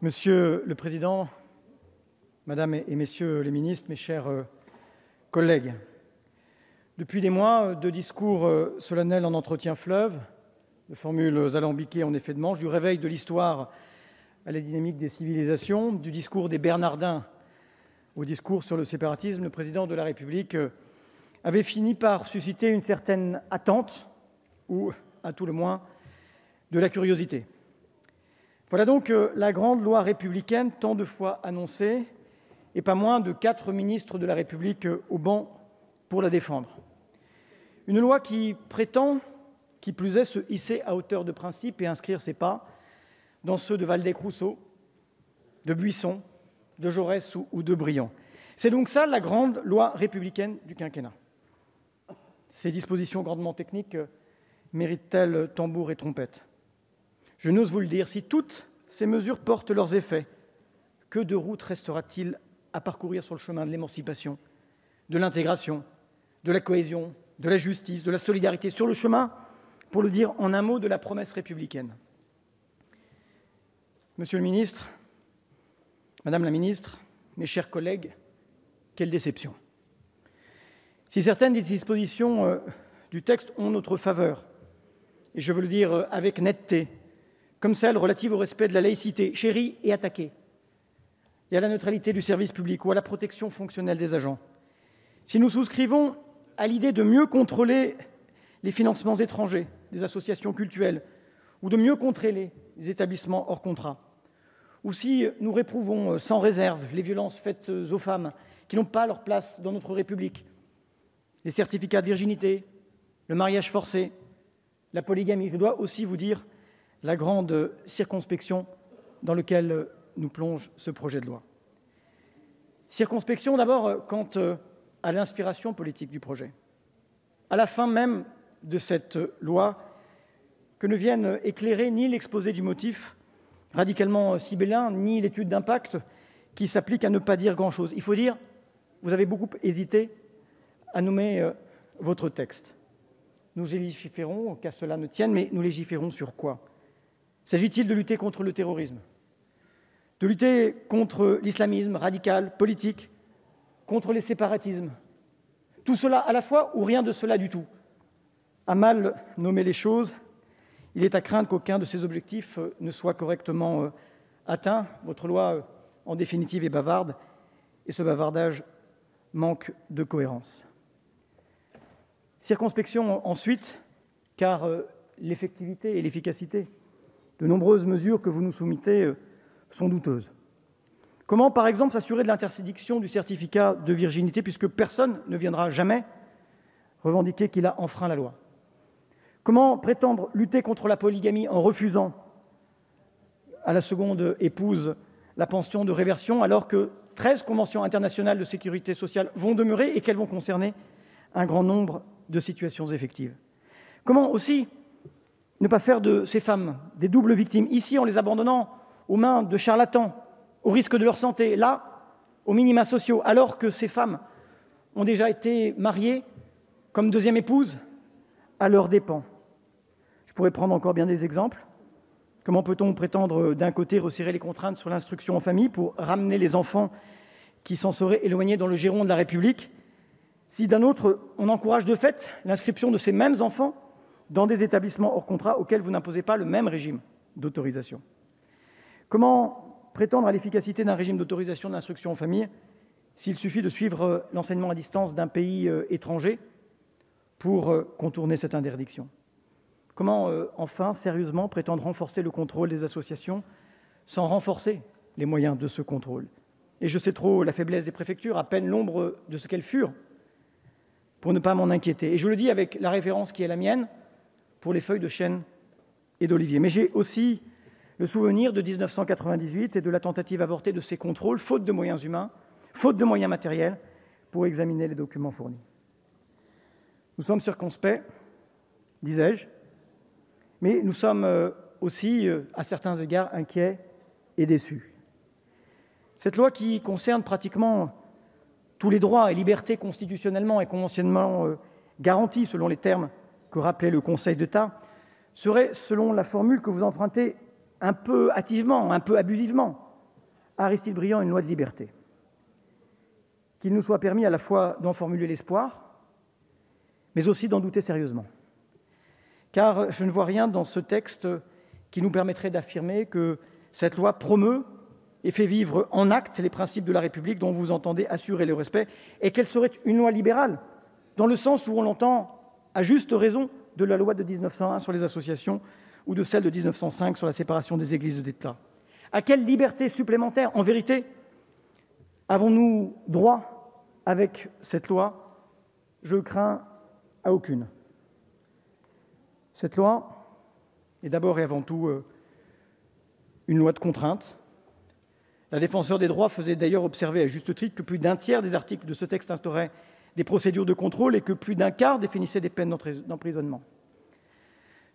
Monsieur le Président, Madame et Messieurs les ministres, mes chers collègues, depuis des mois, de discours solennels en entretien fleuve, de formules alambiquées en effet de manche, du réveil de l'histoire à la dynamique des civilisations, du discours des Bernardins au discours sur le séparatisme, le Président de la République avait fini par susciter une certaine attente, ou à tout le moins de la curiosité. Voilà donc la grande loi républicaine tant de fois annoncée, et pas moins de 4 ministres de la République au banc pour la défendre. Une loi qui prétend, qui plus est, se hisser à hauteur de principe et inscrire ses pas dans ceux de Waldeck-Rousseau, de Buisson, de Jaurès ou de Briand. C'est donc ça la grande loi républicaine du quinquennat. Ces dispositions grandement techniques méritent-elles tambour et trompette? Je n'ose vous le dire, si toutes ces mesures portent leurs effets, que de route restera-t-il à parcourir sur le chemin de l'émancipation, de l'intégration, de la cohésion, de la justice, de la solidarité, sur le chemin, pour le dire en un mot, de la promesse républicaine? Monsieur le ministre, Madame la ministre, mes chers collègues, quelle déception! Si certaines des dispositions du texte ont notre faveur, et je veux le dire avec netteté, comme celle relative au respect de la laïcité, chérie et attaquée, et à la neutralité du service public ou à la protection fonctionnelle des agents, si nous souscrivons à l'idée de mieux contrôler les financements étrangers des associations cultuelles ou de mieux contrôler les établissements hors contrat, ou si nous réprouvons sans réserve les violences faites aux femmes qui n'ont pas leur place dans notre République, les certificats de virginité, le mariage forcé, la polygamie, je dois aussi vous dire la grande circonspection dans laquelle nous plonge ce projet de loi. Circonspection d'abord quant à l'inspiration politique du projet. À la fin même de cette loi, que ne viennent éclairer ni l'exposé du motif radicalement sibylline, ni l'étude d'impact qui s'applique à ne pas dire grand-chose. Il faut dire, vous avez beaucoup hésité à nommer votre texte. Nous légiférons, qu'à cela ne tienne, mais nous légiférons sur quoi? S'agit-il de lutter contre le terrorisme, de lutter contre l'islamisme radical, politique, contre les séparatismes? Tout cela à la fois ou rien de cela du tout? À mal nommer les choses, il est à craindre qu'aucun de ces objectifs ne soit correctement atteint. Votre loi, en définitive, est bavarde, et ce bavardage manque de cohérence. Circonspection ensuite, car l'effectivité et l'efficacité de nombreuses mesures que vous nous soumettez sont douteuses. Comment, par exemple, s'assurer de l'interdiction du certificat de virginité, puisque personne ne viendra jamais revendiquer qu'il a enfreint la loi? Comment prétendre lutter contre la polygamie en refusant à la seconde épouse la pension de réversion, alors que 13 conventions internationales de sécurité sociale vont demeurer et qu'elles vont concerner un grand nombre de situations effectives? Comment aussi ne pas faire de ces femmes des doubles victimes, ici en les abandonnant aux mains de charlatans, au risque de leur santé, là, aux minima sociaux, alors que ces femmes ont déjà été mariées comme deuxième épouse à leurs dépens? Je pourrais prendre encore bien des exemples. Comment peut-on prétendre, d'un côté, resserrer les contraintes sur l'instruction en famille pour ramener les enfants qui s'en seraient éloignés dans le giron de la République, si, d'un autre, on encourage de fait l'inscription de ces mêmes enfants dans des établissements hors contrat auxquels vous n'imposez pas le même régime d'autorisation? Comment prétendre à l'efficacité d'un régime d'autorisation de l'instruction en famille s'il suffit de suivre l'enseignement à distance d'un pays étranger pour contourner cette interdiction? Comment, enfin, sérieusement prétendre renforcer le contrôle des associations sans renforcer les moyens de ce contrôle? Et je sais trop la faiblesse des préfectures, à peine l'ombre de ce qu'elles furent, pour ne pas m'en inquiéter. Et je le dis avec la référence qui est la mienne pour les feuilles de chêne et d'olivier. Mais j'ai aussi le souvenir de 1998 et de la tentative avortée de ces contrôles, faute de moyens humains, faute de moyens matériels, pour examiner les documents fournis. Nous sommes circonspects, disais-je, mais nous sommes aussi, à certains égards, inquiets et déçus. Cette loi qui concerne pratiquement tous les droits et libertés constitutionnellement et conventionnellement garantis, selon les termes que rappelait le Conseil d'État, serait, selon la formule que vous empruntez un peu hâtivement, un peu abusivement, Aristide Briand une loi de liberté. Qu'il nous soit permis à la fois d'en formuler l'espoir, mais aussi d'en douter sérieusement. Car je ne vois rien dans ce texte qui nous permettrait d'affirmer que cette loi promeut et fait vivre en acte les principes de la République dont vous entendez assurer le respect, et qu'elle serait une loi libérale, dans le sens où on l'entend, à juste raison, de la loi de 1901 sur les associations ou de celle de 1905 sur la séparation des églises et d'État. À quelle liberté supplémentaire, en vérité, avons-nous droit avec cette loi? Je crains à aucune. Cette loi est d'abord et avant tout une loi de contrainte. La défenseure des droits faisait d'ailleurs observer à juste titre que plus d'un tiers des articles de ce texte instauraient des procédures de contrôle et que plus d'un quart définissaient des peines d'emprisonnement.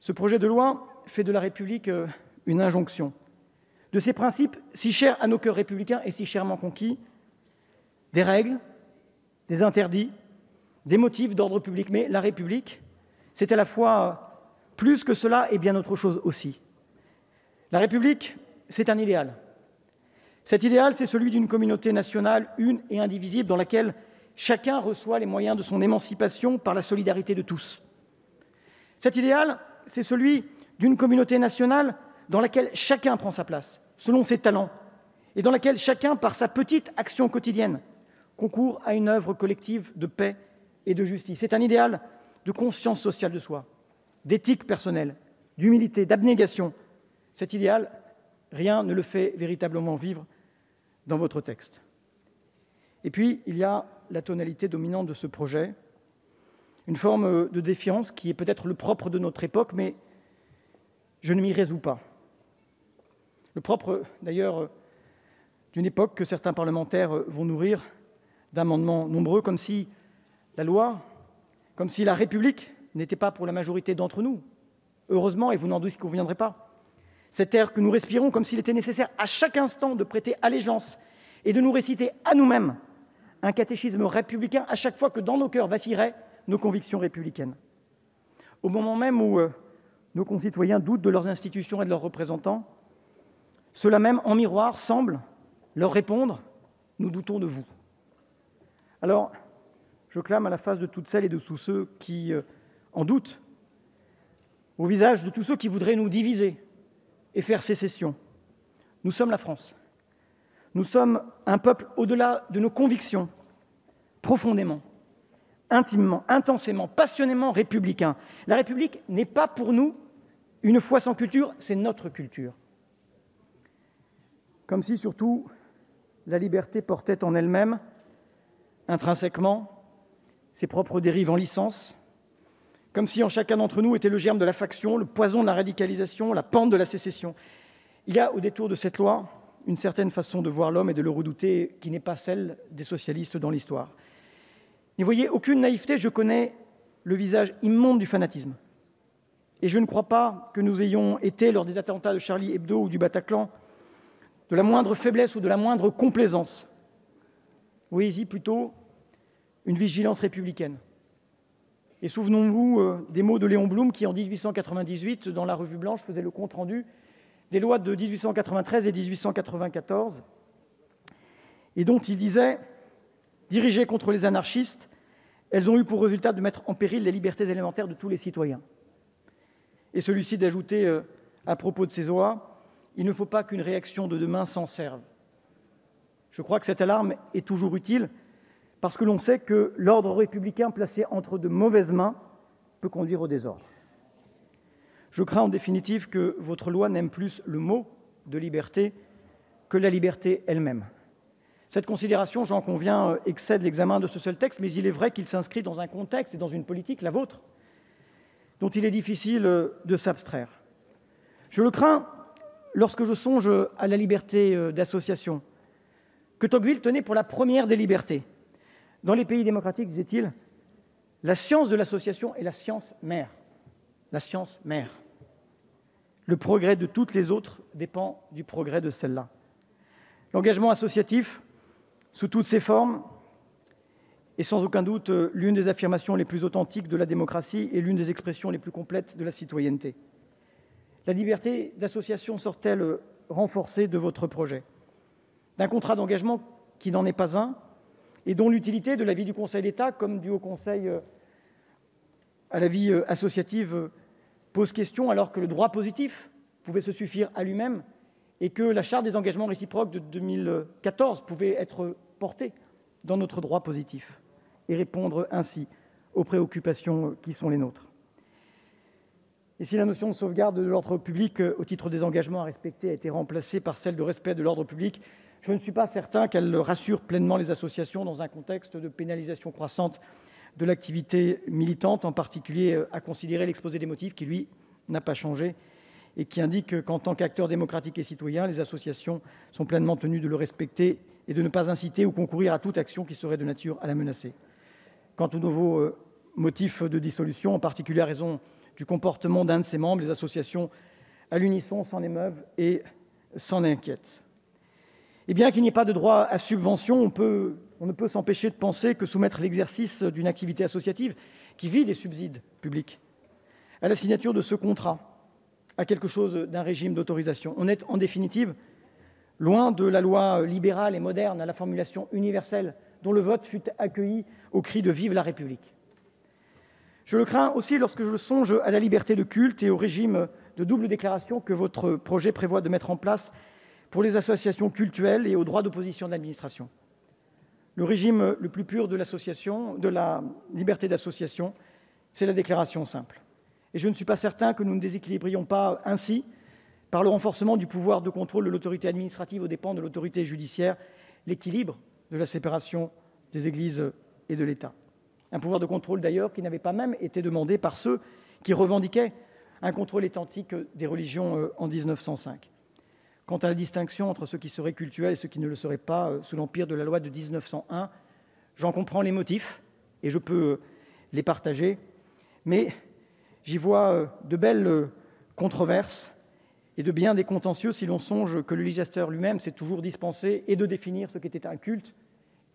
Ce projet de loi fait de la République une injonction. De ces principes si chers à nos cœurs républicains et si chèrement conquis, des règles, des interdits, des motifs d'ordre public. Mais la République, c'est à la fois plus que cela et bien autre chose aussi. La République, c'est un idéal. Cet idéal, c'est celui d'une communauté nationale une et indivisible dans laquelle chacun reçoit les moyens de son émancipation par la solidarité de tous. Cet idéal, c'est celui d'une communauté nationale dans laquelle chacun prend sa place, selon ses talents, et dans laquelle chacun, par sa petite action quotidienne, concourt à une œuvre collective de paix et de justice. C'est un idéal de conscience sociale de soi, d'éthique personnelle, d'humilité, d'abnégation. Cet idéal, rien ne le fait véritablement vivre dans votre texte. Et puis, il y a la tonalité dominante de ce projet, une forme de défiance qui est peut-être le propre de notre époque, mais je ne m'y résous pas. Le propre, d'ailleurs, d'une époque que certains parlementaires vont nourrir d'amendements nombreux, comme si la loi, comme si la République n'était pas pour la majorité d'entre nous. Heureusement, et vous n'en disconviendrez pas. Cet air que nous respirons, comme s'il était nécessaire à chaque instant de prêter allégeance et de nous réciter à nous-mêmes un catéchisme républicain à chaque fois que dans nos cœurs vacilleraient nos convictions républicaines. Au moment même où nos concitoyens doutent de leurs institutions et de leurs représentants, ceux-là même, en miroir, semblent leur répondre « Nous doutons de vous ». Alors, je clame à la face de toutes celles et de tous ceux qui en doutent, au visage de tous ceux qui voudraient nous diviser et faire sécession. Nous sommes la France. Nous sommes un peuple au-delà de nos convictions, profondément, intimement, intensément, passionnément républicain. La République n'est pas pour nous une foi sans culture, c'est notre culture. Comme si, surtout, la liberté portait en elle-même, intrinsèquement, ses propres dérives en licence, comme si en chacun d'entre nous était le germe de la faction, le poison de la radicalisation, la pente de la sécession. Il y a, au détour de cette loi, une certaine façon de voir l'homme et de le redouter qui n'est pas celle des socialistes dans l'histoire. N'y voyez aucune naïveté, je connais le visage immonde du fanatisme. Et je ne crois pas que nous ayons été, lors des attentats de Charlie Hebdo ou du Bataclan, de la moindre faiblesse ou de la moindre complaisance. Voyez-y plutôt une vigilance républicaine. Et souvenons-nous des mots de Léon Blum qui, en 1898, dans la Revue Blanche, faisait le compte-rendu des lois de 1893 et 1894, et dont il disait « Dirigées contre les anarchistes, elles ont eu pour résultat de mettre en péril les libertés élémentaires de tous les citoyens. » Et celui-ci d'ajouter à propos de ces lois « Il ne faut pas qu'une réaction de demain s'en serve. » Je crois que cette alarme est toujours utile, parce que l'on sait que l'ordre républicain placé entre de mauvaises mains peut conduire au désordre. Je crains en définitive que votre loi n'aime plus le mot de liberté que la liberté elle-même. Cette considération, j'en conviens, excède l'examen de ce seul texte, mais il est vrai qu'il s'inscrit dans un contexte et dans une politique, la vôtre, dont il est difficile de s'abstraire. Je le crains lorsque je songe à la liberté d'association, que Tocqueville tenait pour la première des libertés. Dans les pays démocratiques, disait-il, la science de l'association est la science mère. La science mère. Le progrès de toutes les autres dépend du progrès de celle-là. L'engagement associatif, sous toutes ses formes, est sans aucun doute l'une des affirmations les plus authentiques de la démocratie et l'une des expressions les plus complètes de la citoyenneté. La liberté d'association sort-elle renforcée de votre projet? d'un contrat d'engagement qui n'en est pas un, et dont l'utilité de l'avis du Conseil d'État comme du Haut Conseil à la vie associative pose question, alors que le droit positif pouvait se suffire à lui-même et que la Charte des engagements réciproques de 2014 pouvait être portée dans notre droit positif et répondre ainsi aux préoccupations qui sont les nôtres. Et si la notion de sauvegarde de l'ordre public au titre des engagements à respecter a été remplacée par celle de respect de l'ordre public, je ne suis pas certain qu'elle rassure pleinement les associations dans un contexte de pénalisation croissante de l'activité militante, en particulier à considérer l'exposé des motifs qui, lui, n'a pas changé et qui indique qu'en tant qu'acteurs démocratiques et citoyens, les associations sont pleinement tenues de le respecter et de ne pas inciter ou concourir à toute action qui serait de nature à la menacer. Quant aux nouveaux motifs de dissolution, en particulier à raison du comportement d'un de ses membres, les associations, à l'unisson, s'en émeuvent et s'en inquiètent. Et bien qu'il n'y ait pas de droit à subvention, on ne peut s'empêcher de penser que soumettre l'exercice d'une activité associative qui vit des subsides publics à la signature de ce contrat à quelque chose d'un régime d'autorisation. On est en définitive loin de la loi libérale et moderne à la formulation universelle dont le vote fut accueilli au cri de « Vive la République ». Je le crains aussi lorsque je songe à la liberté de culte et au régime de double déclaration que votre projet prévoit de mettre en place pour les associations cultuelles et au droit d'opposition de l'administration. Le régime le plus pur de la liberté d'association, c'est la déclaration simple. Et je ne suis pas certain que nous ne déséquilibrions pas ainsi, par le renforcement du pouvoir de contrôle de l'autorité administrative aux dépens de l'autorité judiciaire, l'équilibre de la séparation des Églises et de l'État. Un pouvoir de contrôle d'ailleurs qui n'avait pas même été demandé par ceux qui revendiquaient un contrôle étatique des religions en 1905. Quant à la distinction entre ce qui serait cultuel et ce qui ne le serait pas sous l'empire de la loi de 1901, j'en comprends les motifs et je peux les partager, mais j'y vois de belles controverses et de bien des contentieux si l'on songe que le législateur lui-même s'est toujours dispensé et de définir ce qu'était un culte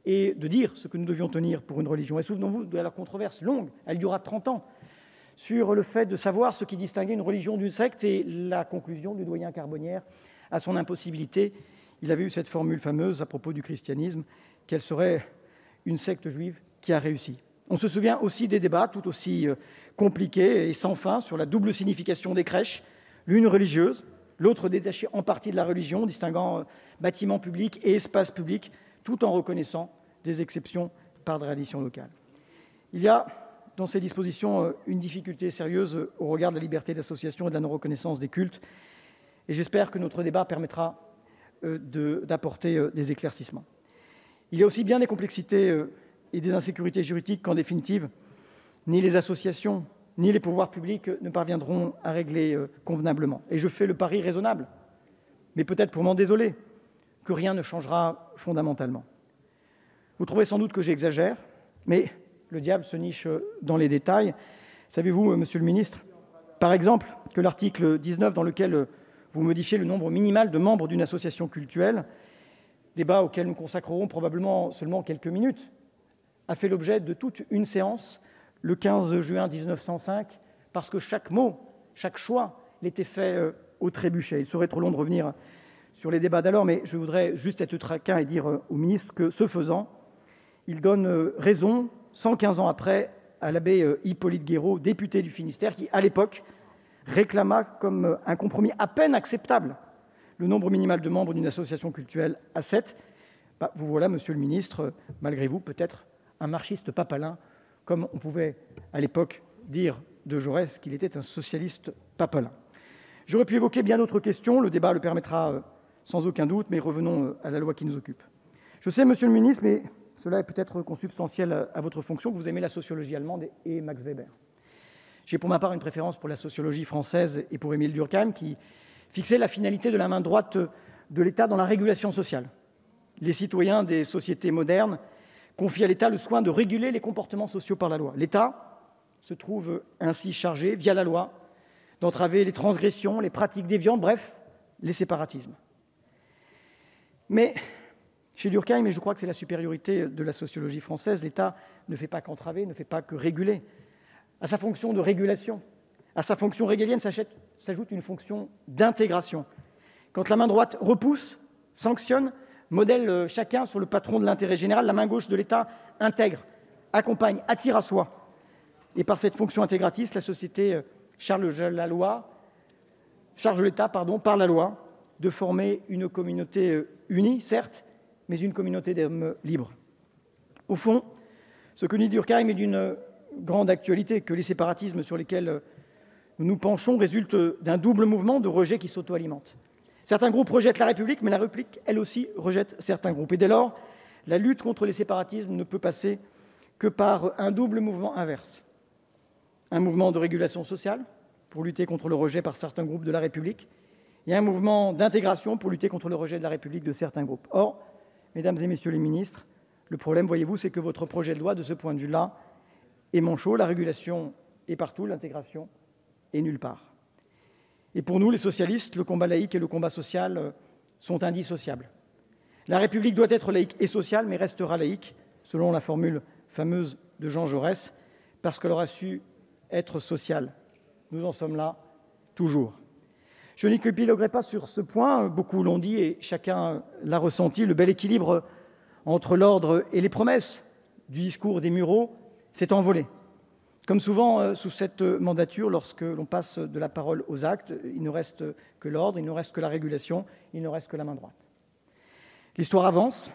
et de dire ce que nous devions tenir pour une religion. Et souvenons-vous de la controverse longue, elle dura 30 ans, sur le fait de savoir ce qui distinguait une religion d'une secte et la conclusion du doyen Carbonnière à son impossibilité. Il avait eu cette formule fameuse à propos du christianisme, qu'elle serait une secte juive qui a réussi. On se souvient aussi des débats tout aussi compliqués et sans fin sur la double signification des crèches, l'une religieuse, l'autre détachée en partie de la religion, distinguant bâtiments publics et espaces publics, tout en reconnaissant des exceptions par tradition locale. Il y a dans ces dispositions une difficulté sérieuse au regard de la liberté d'association et de la non-reconnaissance des cultes, et j'espère que notre débat permettra d'apporter des éclaircissements. Il y a aussi bien des complexités et des insécurités juridiques qu'en définitive, ni les associations, ni les pouvoirs publics ne parviendront à régler convenablement. Et je fais le pari raisonnable, mais peut-être pour m'en désoler, que rien ne changera fondamentalement. Vous trouvez sans doute que j'exagère, mais le diable se niche dans les détails. Savez-vous, monsieur le ministre, par exemple, que l'article 19, dans lequel vous modifiez le nombre minimal de membres d'une association cultuelle, débat auquel nous consacrerons probablement seulement quelques minutes, a fait l'objet de toute une séance le 15 juin 1905, parce que chaque mot, chaque choix l'était fait au trébuchet. Il serait trop long de revenir sur les débats d'alors, mais je voudrais juste être taquin et dire au ministre que, ce faisant, il donne raison, 115 ans après, à l'abbé Hippolyte Guéraud, député du Finistère, qui, à l'époque, réclama comme un compromis à peine acceptable le nombre minimal de membres d'une association cultuelle à 7. Vous voilà, monsieur le ministre, malgré vous, peut-être un marxiste papalin, comme on pouvait à l'époque dire de Jaurès qu'il était un socialiste papalin. J'aurais pu évoquer bien d'autres questions, le débat le permettra sans aucun doute, mais revenons à la loi qui nous occupe. Je sais, monsieur le ministre, mais cela est peut-être consubstantiel à votre fonction, que vous aimez la sociologie allemande et Max Weber. J'ai pour ma part une préférence pour la sociologie française et pour Émile Durkheim, qui fixait la finalité de la main droite de l'État dans la régulation sociale. Les citoyens des sociétés modernes confient à l'État le soin de réguler les comportements sociaux par la loi. L'État se trouve ainsi chargé, via la loi, d'entraver les transgressions, les pratiques déviantes, bref, les séparatismes. Mais chez Durkheim, et je crois que c'est la supériorité de la sociologie française, l'État ne fait pas qu'entraver, ne fait pas que réguler. À sa fonction de régulation, à sa fonction régalienne s'ajoute une fonction d'intégration. Quand la main droite repousse, sanctionne, modèle chacun sur le patron de l'intérêt général, la main gauche de l'État intègre, accompagne, attire à soi. Et par cette fonction intégratiste, la société charge l'État par la loi de former une communauté unie, certes, mais une communauté d'hommes libres. Au fond, ce que dit Durkheim est d'une grande actualité, que les séparatismes sur lesquels nous nous penchons résultent d'un double mouvement de rejet qui s'auto-alimente. Certains groupes rejettent la République, mais la République, elle aussi, rejette certains groupes. Et dès lors, la lutte contre les séparatismes ne peut passer que par un double mouvement inverse. Un mouvement de régulation sociale, pour lutter contre le rejet par certains groupes de la République, et un mouvement d'intégration pour lutter contre le rejet de la République de certains groupes. Or, mesdames et messieurs les ministres, le problème, voyez-vous, c'est que votre projet de loi, de ce point de vue-là, est manchot. La régulation est partout, l'intégration est nulle part. Et pour nous, les socialistes, le combat laïque et le combat social sont indissociables. La République doit être laïque et sociale, mais restera laïque, selon la formule fameuse de Jean Jaurès, parce qu'elle aura su être sociale. Nous en sommes là, toujours. Je n'épiloguerai pas sur ce point, beaucoup l'ont dit et chacun l'a ressenti, le bel équilibre entre l'ordre et les promesses du discours des Mureaux s'est envolé. Comme souvent sous cette mandature, lorsque l'on passe de la parole aux actes, il ne reste que l'ordre, il ne reste que la régulation, il ne reste que la main droite. L'histoire avance,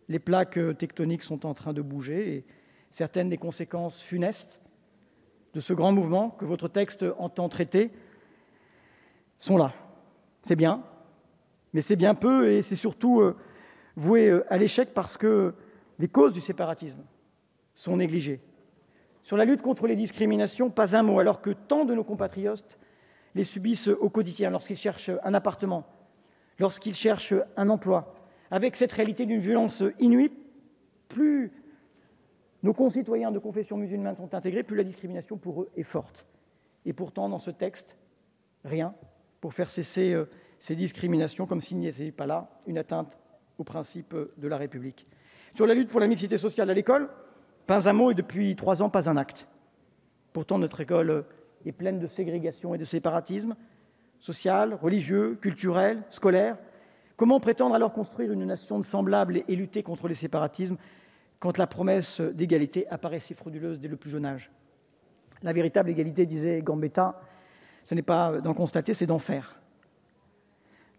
les plaques tectoniques sont en train de bouger et certaines des conséquences funestes de ce grand mouvement que votre texte entend traiter sont là. C'est bien, mais c'est bien peu et c'est surtout voué à l'échec parce que les causes du séparatisme sont négligées. Sur la lutte contre les discriminations, pas un mot, alors que tant de nos compatriotes les subissent au quotidien lorsqu'ils cherchent un appartement, lorsqu'ils cherchent un emploi, avec cette réalité d'une violence inouïe. Plus nos concitoyens de confession musulmane sont intégrés, plus la discrimination pour eux est forte. Et pourtant, dans ce texte, rien pour faire cesser ces discriminations, comme s'il n'y avait pas là une atteinte aux principes de la République. Sur la lutte pour la mixité sociale à l'école, pas un mot et depuis 3 ans, pas un acte. Pourtant, notre école est pleine de ségrégation et de séparatisme social, religieux, culturel, scolaire. Comment prétendre alors construire une nation semblable et lutter contre les séparatismes quand la promesse d'égalité apparaît si frauduleuse dès le plus jeune âge? La véritable égalité, disait Gambetta, ce n'est pas d'en constater, c'est d'en faire.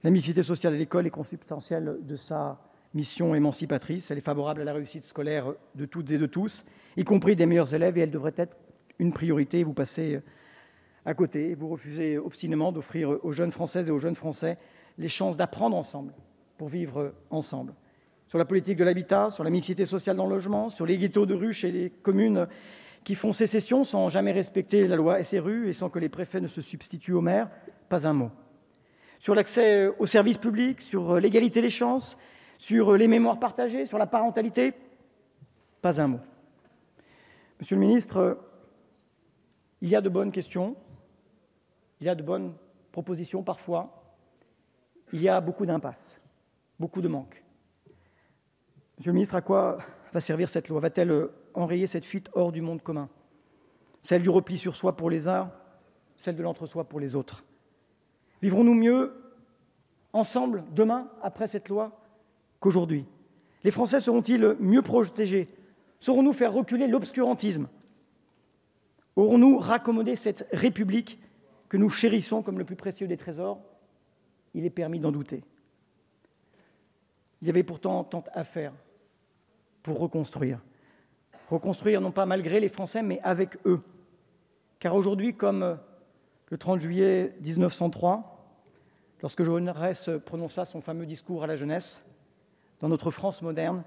La mixité sociale à l'école est consubstantielle de sa mission émancipatrice, elle est favorable à la réussite scolaire de toutes et de tous, y compris des meilleurs élèves, et elle devrait être une priorité. Vous passez à côté, et vous refusez obstinément d'offrir aux jeunes Françaises et aux jeunes Français les chances d'apprendre ensemble, pour vivre ensemble. Sur la politique de l'habitat, sur la mixité sociale dans le logement, sur les ghettos de rue chez les communes qui font sécession sans jamais respecter la loi SRU et sans que les préfets ne se substituent aux maires, pas un mot. Sur l'accès aux services publics, sur l'égalité des chances, sur les mémoires partagées, sur la parentalité, pas un mot. Monsieur le ministre, il y a de bonnes questions, il y a de bonnes propositions parfois, il y a beaucoup d'impasses, beaucoup de manques. Monsieur le ministre, à quoi va servir cette loi? Va-t-elle enrayer cette fuite hors du monde commun? Celle du repli sur soi pour les uns, celle de l'entre-soi pour les autres. Vivrons-nous mieux ensemble demain, après cette loi, qu'aujourd'hui? Les Français seront-ils mieux protégés? Saurons-nous faire reculer l'obscurantisme? Aurons-nous raccommodé cette République que nous chérissons comme le plus précieux des trésors? Il est permis d'en douter. Il y avait pourtant tant à faire pour reconstruire. Reconstruire non pas malgré les Français, mais avec eux. Car aujourd'hui, comme le 30 juillet 1903, lorsque Jaurès prononça son fameux discours à la jeunesse, dans notre France moderne,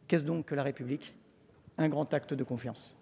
qu'est-ce donc que la République? Un grand acte de confiance.